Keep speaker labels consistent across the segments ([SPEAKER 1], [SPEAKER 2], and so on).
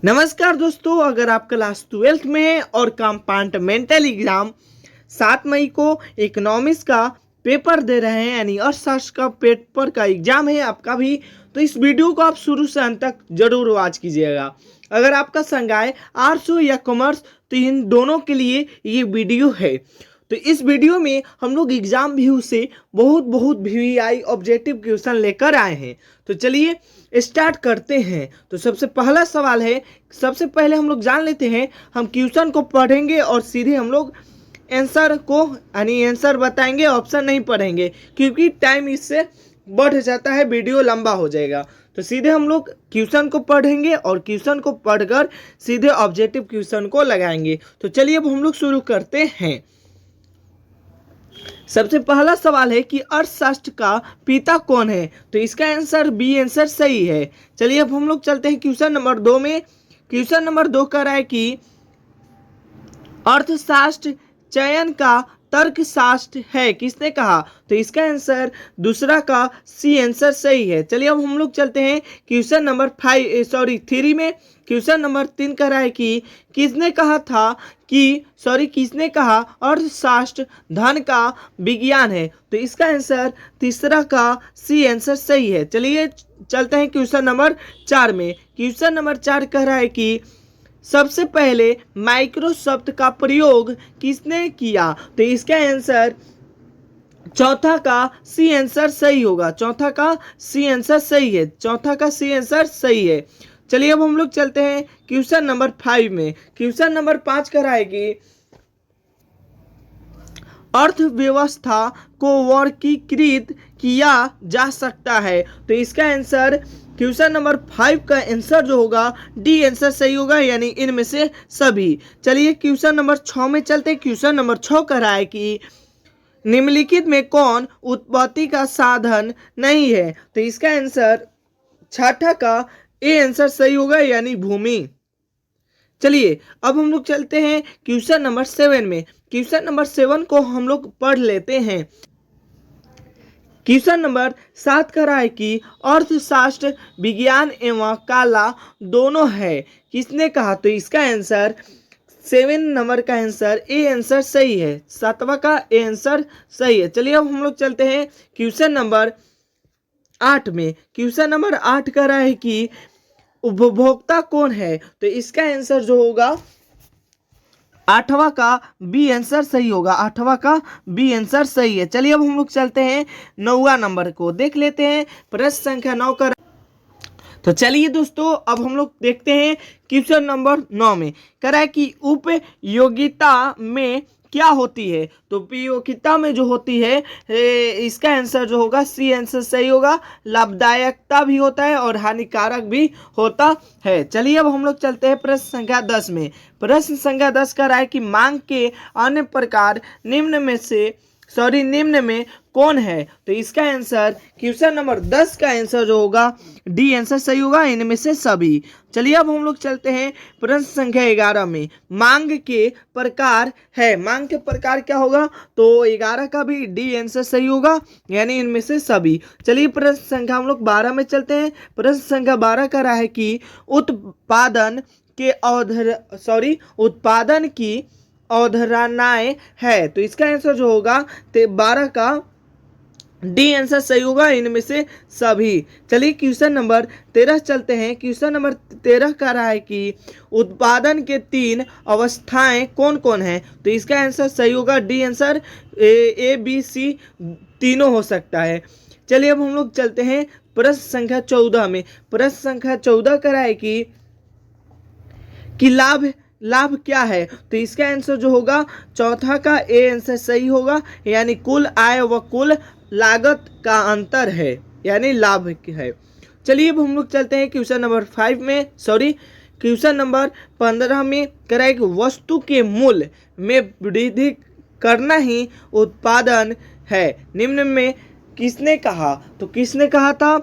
[SPEAKER 1] नमस्कार दोस्तों, अगर आप क्लास 12th में हैं और कंपार्टमेंटल एग्जाम 7 मई को इकोनॉमिक्स का पेपर दे रहे हैं, यानी अर्थशास्त्र का पेपर का एग्जाम है आपका भी, तो इस वीडियो को आप शुरू से अंत तक जरूर वॉच कीजिएगा। अगर आपका संकाय आर्ट्स हो या कॉमर्स, तो इन दोनों के लिए ये वीडियो है। तो इस वीडियो में हम लोग एग्जाम व्यू से बहुत वीआई ऑब्जेक्टिव क्वेश्चन लेकर आए हैं। तो चलिए स्टार्ट करते हैं। तो सबसे पहला सवाल है, सबसे पहले हम लोग जान लेते हैं, हम क्वेश्चन को पढ़ेंगे और सीधे हम लोग आंसर को यानी आंसर बताएंगे, ऑप्शन नहीं पढ़ेंगे क्योंकि टाइम इससे बढ़ जाता है, वीडियो लंबा हो जाएगा। तो सीधे हम लोग क्वेश्चन को पढ़ेंगे और क्वेश्चन को पढ़कर सीधे ऑब्जेक्टिव क्वेश्चन को लगाएंगे। तो चलिए अब हम लोग शुरू करते हैं। सबसे पहला सवाल है कि अर्थशास्त्र का पिता कौन है? तो इसका आंसर बी आंसर सही है। चलिए अब हम लोग चलते हैं क्वेश्चन नंबर 2 में। क्वेश्चन नंबर 2 कह रहा है कि अर्थशास्त्र चयन का तर्कशास्त्र है, किसने कहा? तो इसका आंसर दूसरा का सी आंसर सही है। चलिए अब हम लोग चलते हैं क्वेश्चन नंबर 3 में। क्वेश्चन नंबर 3 कह रहा है कि किसने कहा अर्थशास्त्र धन का विज्ञान है? तो इसका आंसर तीसरा का सी आंसर सही है। चलिए चलते हैं क्वेश्चन नंबर 4 में। क्वेश्चन नंबर 4 कह रहा है कि सबसे पहले माइक्रोसॉफ्ट का प्रयोग किसने किया? तो इसका आंसर चौथा का सी आंसर सही होगा। चौथा का सी आंसर सही है। चौथा का सी आंसर सही है। चलिए अब हम लोग चलते हैं क्वेश्चन नंबर 5 में। क्वेश्चन नंबर 5 कह रहा है कि अर्थव्यवस्था को वर्गीकृत किया जा सकता है। तो इसका आंसर क्वेश्चन नंबर 5 का आंसर जो होगा डी आंसर सही होगा, यानी इनमें से सभी। चलिए क्वेश्चन नंबर 6 में चलते हैं। क्वेश्चन नंबर 6 कह रहा है कि निम्नलिखित में कौन उत्पत्ति का साधन नहीं है? तो इसका आंसर छठा का ए आंसर सही होगा, यानी भूमि। चलिए अब हम लोग चलते हैं क्वेश्चन नंबर 7 में। क्वेश्चन नंबर 7 को हम लोग पढ़ लेते हैं। क्वेश्चन नंबर 7 कह रहा है कि अर्थशास्त्र विज्ञान एवं कला दोनों है, किसने कहा? तो इसका आंसर 7 नंबर का आंसर ए आंसर सही है। 7वां का ए आंसर सही है। चलिए अब हम लोग चलते हैं क्वेश्चन नंबर 8 में। क्वेश्चन नंबर 8 कह रहा है कि उपभोक्ता कौन है? तो इसका आंसर जो होगा 8वां का बी आंसर सही होगा। 8वां का बी आंसर सही है। चलिए अब हम लोग चलते हैं 9वां नंबर को देख लेते हैं। प्रश्न संख्या 9 का तो चलिए दोस्तों अब हम लोग देखते हैं क्वेश्चन नंबर 9 में। कह रहा है कि उपयोगिता में क्या होती है? तो उपयोगिता में जो होती है इसका आंसर जो होगा सी आंसर सही होगा। लाभदायकता भी होता है और हानिकारक भी होता है। चलिए अब हम लोग चलते हैं प्रश्न संख्या 10 में। प्रश्न संख्या 10 का है कि मांग के अन्य प्रकार निम्न में कौन है? तो इसका आंसर क्वेश्चन नंबर 10 का आंसर जो होगा डी आंसर सही होगा, इनमें से सभी। चलिए अब हम लोग चलते हैं प्रश्न संख्या 11 में। मांग के प्रकार है, मांग के प्रकार क्या होगा? तो 11 का भी डी आंसर सही होगा, यानी इनमें से सभी। चलिए प्रश्न संख्या हम लोग 12 में चलते हैं। प्रश्न संख्या 12 का रहा है कि उत्पादन की अवधारणाएं है। तो इसका आंसर जो होगा 12 का डी आंसर सही होगा, इनमें से सभी। चलिए क्वेश्चन नंबर 13 चलते हैं। क्वेश्चन नंबर 13 का रहा है कि उत्पादन के 3 अवस्थाएं कौन कौन है? तो इसका आंसर सही होगा, D answer A B C तीनों हो सकता है। चलिए अब हम लोग चलते हैं प्रश्न संख्या 14 में। प्रश्न संख्या 14 का रहा है कि लाभ क्या है? तो इसका आंसर जो होगा चौथा का ए आंसर सही होगा, यानी कुल आय व कुल लागत का अंतर है, यानी लाभ है। चलिए अब हम लोग चलते हैं क्वेश्चन नंबर क्वेश्चन नंबर 15 में। कराए कि वस्तु के मूल्य में वृद्धि करना ही उत्पादन है, निम्न में किसने कहा? तो किसने कहा था?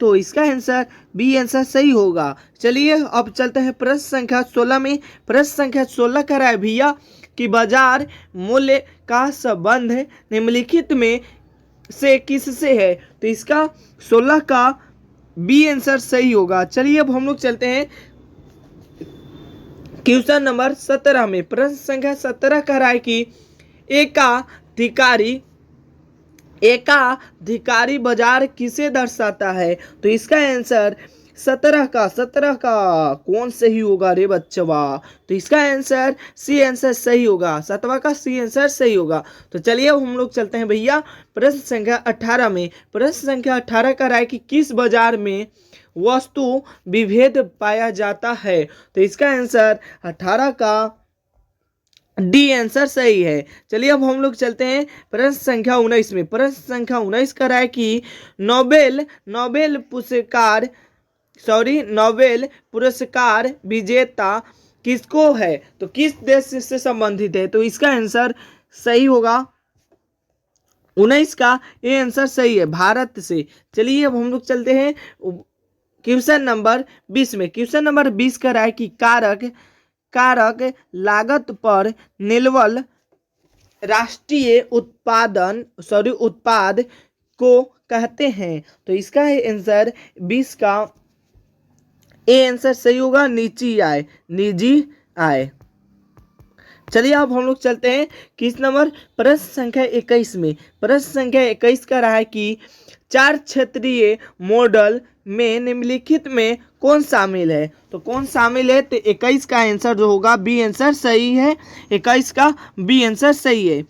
[SPEAKER 1] तो इसका आंसर बी आंसर सही होगा। चलिए अब चलते हैं प्रश्न संख्या 16 में। प्रश्न संख्या 16 कह रहा है भैया कि बाजार मूल्य का संबंध निम्नलिखित में से किससे है? तो इसका 16 का बी आंसर सही होगा। चलिए अब हम लोग चलते हैं क्वेश्चन नंबर 17 में प्रश्न संख्या 17 कह रहा है कि एकाधिकारी एकाधिकारी बाजार किसे दर्शाता है? तो इसका आंसर 17 का कौन सही होगा रे बच्चवा? तो इसका आंसर सी आंसर सही होगा, 7वां का सी आंसर सही होगा। तो चलिए अब हम लोग चलते हैं भैया प्रश्न संख्या 18 में। प्रश्न संख्या 18 का राय कि किस बाजार में वस्तु विभेद पाया जाता है? तो इसका आंसर 18 का डी आंसर सही है। चलिए अब हम लोग चलते हैं प्रश्न संख्या 19 में। प्रश्न संख्या 19 का राय कि नोबेल पुरस्कार विजेता किसको है? तो किस देश से संबंधित है? तो इसका आंसर सही होगा 19 का ये आंसर सही है, भारत से। चलिए अब हम लोग चलते हैं क्वेश्चन नंबर 20 में। क्वेश्चन नंबर 20 का राय कि कारक लागत पर निर्भर राष्ट्रीय उत्पाद को कहते हैं। तो इसका आंसर 20 का ए आंसर सही होगा, निजी आय। चलिए अब हम लोग चलते हैं किस नंबर प्रश्न संख्या 21 में। प्रश्न संख्या 21 का रहा है कि 4 क्षेत्रीय मॉडल में निम्नलिखित में कौन शामिल है? तो कौन शामिल है? तो 21 का आंसर जो होगा बी आंसर सही है, 21 का बी आंसर सही है।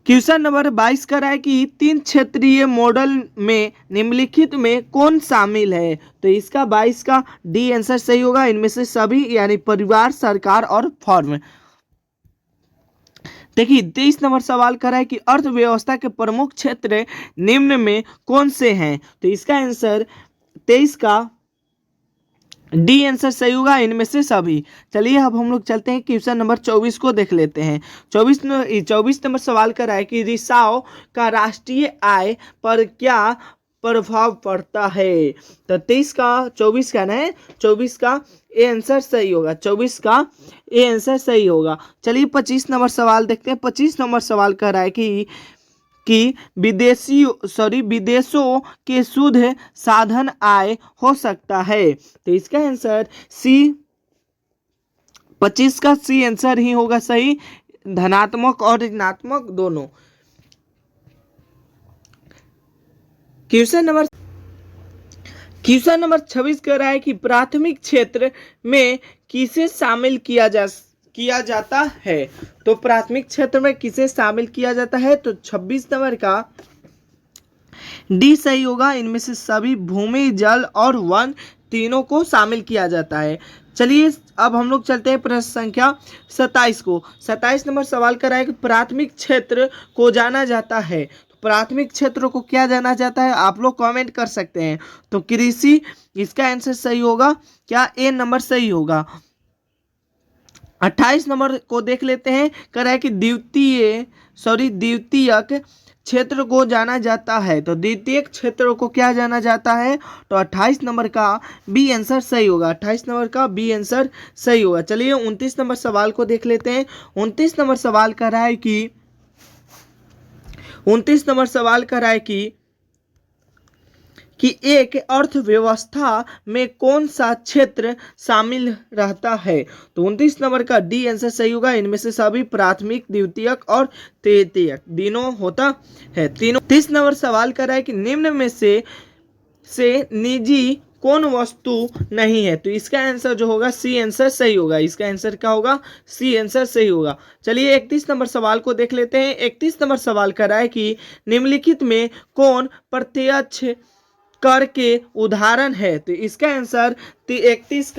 [SPEAKER 1] क्वेश्चन नंबर 22 का रहा है कि 3 क्षेत्रीय मॉडल में निम्नलिखित में कौन शामिल है? तो इसका 22 का डी आंसर सही होगा, इनमें से सभी यानी परिवार, सरकार और फर्म। देखिए 23 नंबर सवाल कर रहा है कि अर्थव्यवस्था के प्रमुख क्षेत्र निम्न में कौन से हैं? तो इसका आंसर 23 का डी आंसर सही होगा, इनमें से सभी। चलिए अब हम लोग चलते हैं क्वेश्चन नंबर 24 को देख लेते हैं। 24 नंबर सवाल कर रहा है कि रिसाव का राष्ट्रीय आय पर क्या प्रभाव पड़ता है? तो 23 का 24 का नहीं, 24 का ए आंसर सही होगा, 24 का ए आंसर सही होगा। चलिए 25 नंबर सवाल देखते हैं। 25 नंबर सवाल कर रहा है कि विदेशों के शुद्ध साधन आय हो सकता है। तो इसका आंसर सी 25 का सी आंसर ही होगा सही, धनात्मक और ऋणात्मक दोनों। क्वेश्चन नंबर 26 कह रहा है कि प्राथमिक क्षेत्र में किसे शामिल किया जाता है? तो प्राथमिक क्षेत्र में किसे शामिल किया जाता है? तो 26 नंबर का डी सही होगा, इनमें से सभी भूमि, जल और वन तीनों को शामिल किया जाता है। चलिए अब हम लोग चलते हैं प्रश्न संख्या 27 को। 27 नंबर सवाल कर रहा है कि प्राथमिक क्षेत्र को जाना जाता है। प्राथमिक क्षेत्र को क्या जाना जाता है? आप लोग कमेंट कर सकते हैं। तो कृषि इसका आंसर सही होगा, क्या ए नंबर सही होगा? 28 नंबर को देख लेते हैं। कह रहा है कि द्वितीयक क्षेत्र को जाना जाता है। तो द्वितीयक क्षेत्र को क्या जाना जाता है? तो 28 नंबर का बी आंसर सही होगा, 28 नंबर का बी आंसर सही होगा। चलिए 29 नंबर सवाल को देख लेते हैं। 29 नंबर सवाल कर रहा है कि 29 नंबर सवाल कर रहा है कि एक अर्थव्यवस्था में कौन सा क्षेत्र शामिल रहता है? तो 29 नंबर का डी आंसर सही होगा, इनमें से सभी प्राथमिक, द्वितीयक और तृतीयक तीनों होता है, तीनों। 30 नंबर सवाल कर रहा है कि निम्न में से निजी कौन वस्तु नहीं है? तो इसका आंसर जो होगा सी आंसर सही होगा, इसका आंसर क्या होगा? सी आंसर सही होगा। चलिए 31 नंबर सवाल को देख लेते हैं। 31 नंबर सवाल कर रहा है कि निम्नलिखित में कौन प्रत्यक्ष कर के उदाहरण है? तो इसका आंसर 31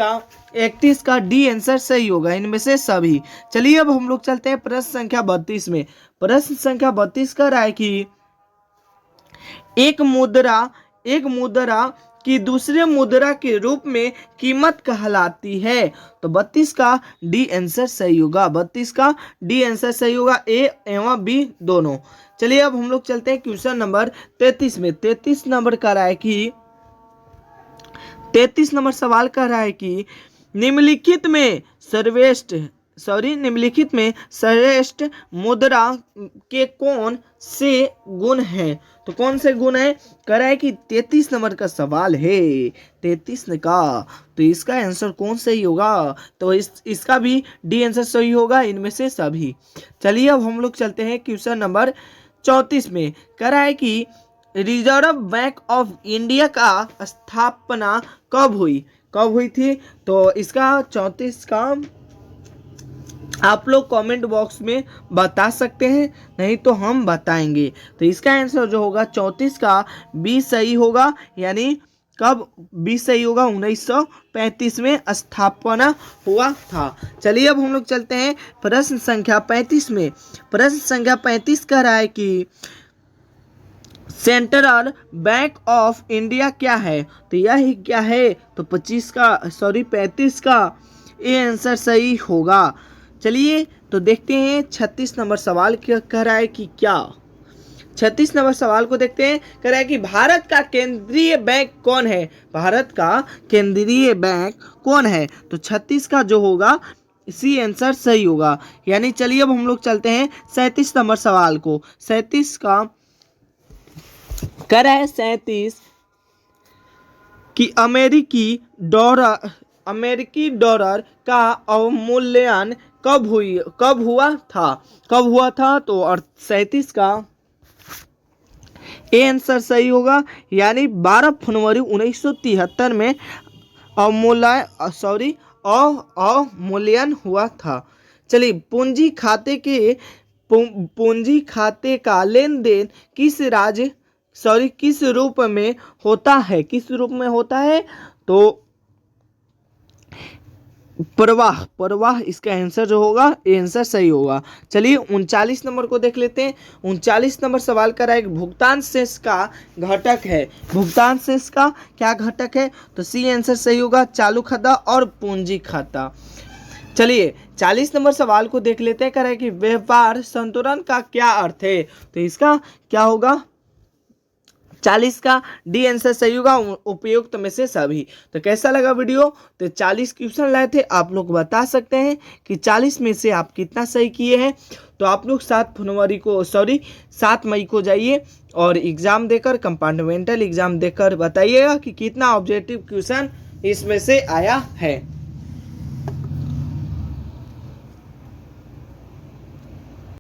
[SPEAKER 1] का डी आंसर सही होगा, इनमें से सभी। चलिए अब हम लोग चलते हैं प्रश्न संख्या 32 में। प्रश्न संख्या 32 का रहा है कि एक मुद्रा की दूसरे मुद्रा के रूप में कीमत कहलाती है। तो 32 का डी आंसर सही होगा, 32 का डी आंसर सही होगा, ए एवं बी दोनों। चलिए अब हम लोग चलते हैं क्वेश्चन नंबर 33 में। 33 नंबर का रहा है कि 33 नंबर सवाल कर रहा है कि निम्नलिखित में निम्नलिखित में श्रेष्ठ मुद्रा के कौन से गुण हैं? तो कौन से गुण है? कह रहा है कि 33 नंबर का सवाल है, 33 का। तो इसका आंसर कौन सही होगा? तो इसका भी डी आंसर सही होगा इनमें से सभी। चलिए अब हम लोग चलते हैं क्वेश्चन नंबर 34 में। कह रहा है कि रिजर्व बैंक ऑफ इंडिया का स्थापना कब हुई? कब हुई थी? तो इसका 34 का आप लोग कमेंट बॉक्स में बता सकते हैं, नहीं तो हम बताएंगे। तो इसका आंसर जो होगा 34 का बी सही होगा, यानी कब बी सही होगा? 1935 में स्थापना हुआ था। चलिए अब हम लोग चलते हैं प्रश्न संख्या 35 में। प्रश्न संख्या 35 कह रहा है कि सेंट्रल बैंक ऑफ इंडिया क्या है? तो यह क्या है? तो 35 का ये आंसर सही होगा। चलिए तो देखते हैं 36 नंबर सवाल क्या कह रहा है कि क्या। 36 नंबर सवाल को देखते हैं। कह रहा है कि भारत का केंद्रीय बैंक कौन है? भारत का केंद्रीय बैंक कौन है? तो 36 का जो होगा सी आंसर सही होगा, यानी चलिए अब हम लोग चलते हैं 37 नंबर सवाल को। 37 का कह रहा है 37 कि अमेरिकी डॉलर का अवमूल्यन कब हुआ था? तो 37 का ए आंसर सही होगा, यानी 12 फरवरी 1973 में अवमूल्यन हुआ था। चलिए पूंजी खाते का लेन देन किस रूप में होता है? तो प्रवाह इसका आंसर जो होगा ये आंसर सही होगा। चलिए 39 नंबर को देख लेते हैं। 39 नंबर सवाल कर रहा है भुगतान शेष का घटक है। भुगतान शेष का क्या घटक है? तो सी आंसर सही होगा, चालू खाता और पूंजी खाता। चलिए 40 नंबर सवाल को देख लेते हैं। कह रहा है कि व्यापार संतुलन का क्या अर्थ है? तो इसका क्या होगा? 40 का डी आंसर सही होगा, उपयुक्त में से सभी। तो कैसा लगा वीडियो? तो 40 क्वेश्चन लाए थे, आप लोग बता सकते हैं कि 40 में से आप कितना सही किए हैं। तो आप लोग 7 मई को जाइए और एग्ज़ाम देकर, कंपार्टमेंटल एग्ज़ाम देकर बताइएगा कि कितना ऑब्जेक्टिव क्वेश्चन इसमें से आया है।